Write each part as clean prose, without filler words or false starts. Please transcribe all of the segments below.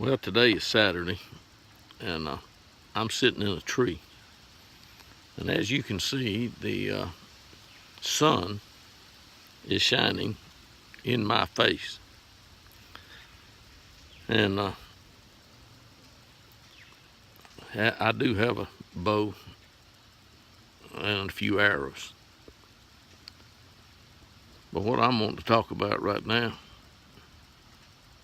Well, today is Saturday, and I'm sitting in a tree. And as you can see, the sun is shining in my face. And I do have a bow and a few arrows. But what I'm wanting to talk about right now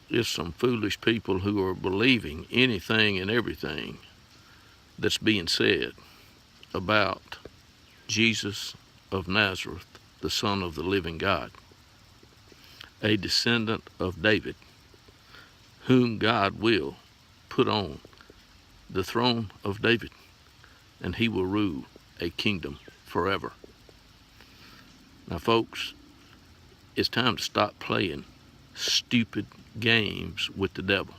is some foolish people who are believing anything and everything that's being said about Jesus of Nazareth, the Son of the living God, a descendant of David, whom God will put on the throne of David, and he will rule a kingdom forever. Now, folks, it's time to stop playing stupid games with the devil.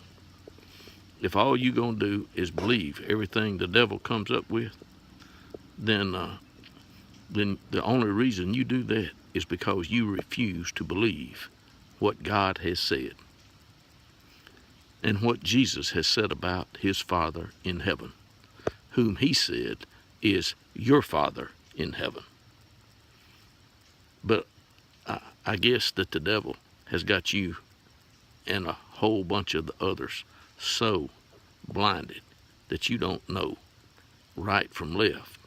If all you're going to do is believe everything the devil comes up with, then the only reason you do that is because you refuse to believe what God has said and what Jesus has said about his Father in heaven, whom he said is your Father in heaven. But I guess that the devil has got you and a whole bunch of the others so blinded that you don't know right from left,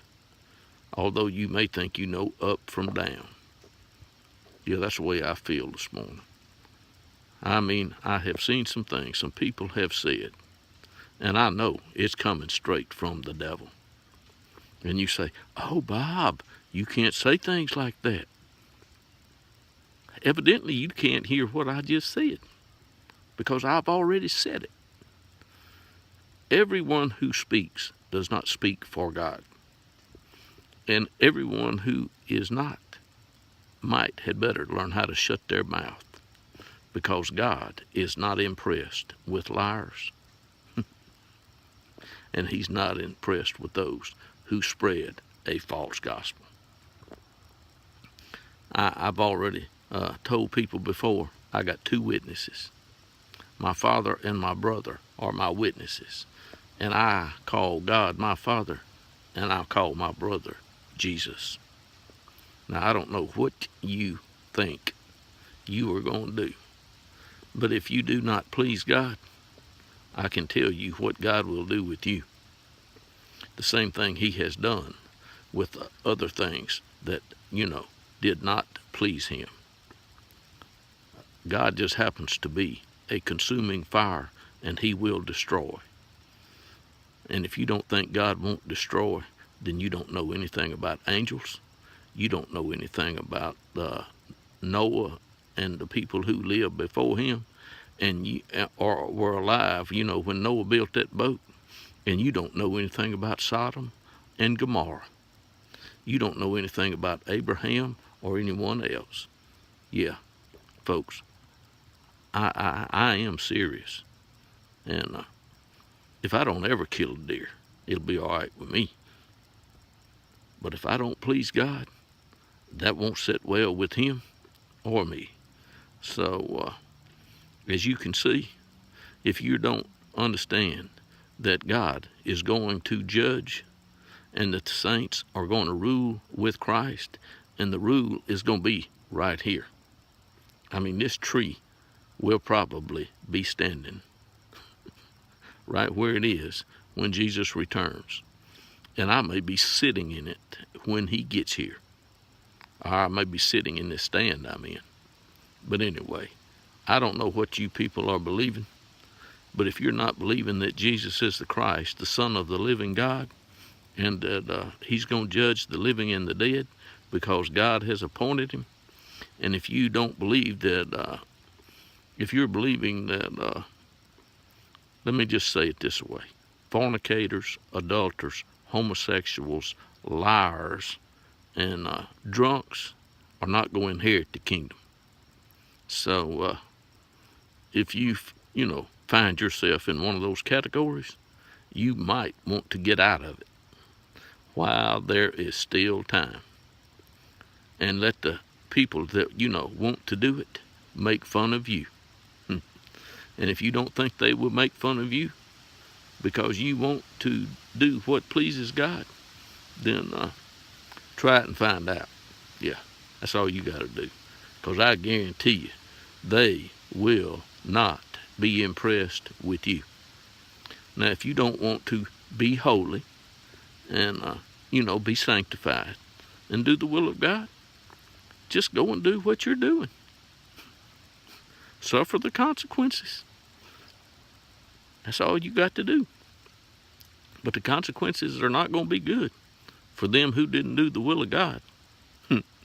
although you may think you know up from down. Yeah, that's the way I feel this morning. I mean, I have seen some things some people have said, and I know it's coming straight from the devil. And you say, "Oh, Bob, you can't say things like that." Evidently, you can't hear what I just said, because I've already said it. Everyone who speaks does not speak for God. And everyone who is not had better learn how to shut their mouth, because God is not impressed with liars, and he's not impressed with those who spread a false gospel. I've already told people before, I got two witnesses. My father and my brother are my witnesses. And I call God my Father, and I'll call my brother Jesus. Now, I don't know what you think you are going to do, but if you do not please God, I can tell you what God will do with you. The same thing he has done with other things that, did not please him. God just happens to be a consuming fire, and he will destroy. And if you don't think God won't destroy, then you don't know anything about angels. You don't know anything about Noah and the people who lived before him and or were alive, when Noah built that boat. And you don't know anything about Sodom and Gomorrah. You don't know anything about Abraham or anyone else. Yeah, folks, I am serious. And if I don't ever kill a deer, it'll be all right with me. But if I don't please God, that won't sit well with him or me. So, as you can see, if you don't understand that God is going to judge and that the saints are going to rule with Christ, and the rule is going to be right here. I mean, this tree will probably be standing right where it is when Jesus returns. And I may be sitting in it when he gets here. Or I may be sitting in this stand I'm in. But anyway, I don't know what you people are believing, but if you're not believing that Jesus is the Christ, the Son of the living God, and that he's going to judge the living and the dead because God has appointed him, and if you don't believe that, if you're believing that, let me just say it this way: fornicators, adulterers, homosexuals, liars, and drunks are not going to inherit the kingdom. So if you find yourself in one of those categories, you might want to get out of it while there is still time, and let the people that want to do it make fun of you. And if you don't think they will make fun of you because you want to do what pleases God, then try it and find out. Yeah, that's all you got to do. Because I guarantee you, they will not be impressed with you. Now, if you don't want to be holy and, be sanctified and do the will of God, just go and do what you're doing. Suffer the consequences. That's all you got to do. But the consequences are not going to be good for them who didn't do the will of God.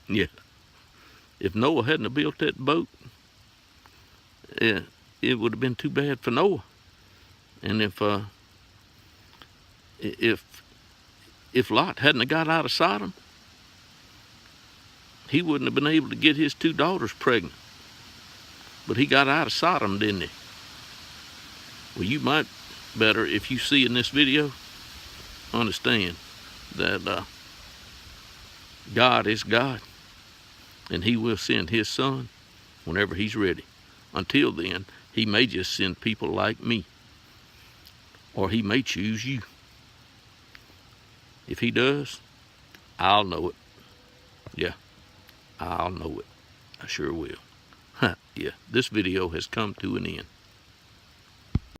Yeah. If Noah hadn't have built that boat, it would have been too bad for Noah. And if Lot hadn't have got out of Sodom, he wouldn't have been able to get his 2 daughters pregnant. But he got out of Sodom, didn't he? Well, you might better, if you see in this video, understand that God is God, and he will send his son whenever he's ready. Until then, he may just send people like me, or he may choose you. If he does, I'll know it. Yeah, I'll know it. I sure will. Yeah, this video has come to an end.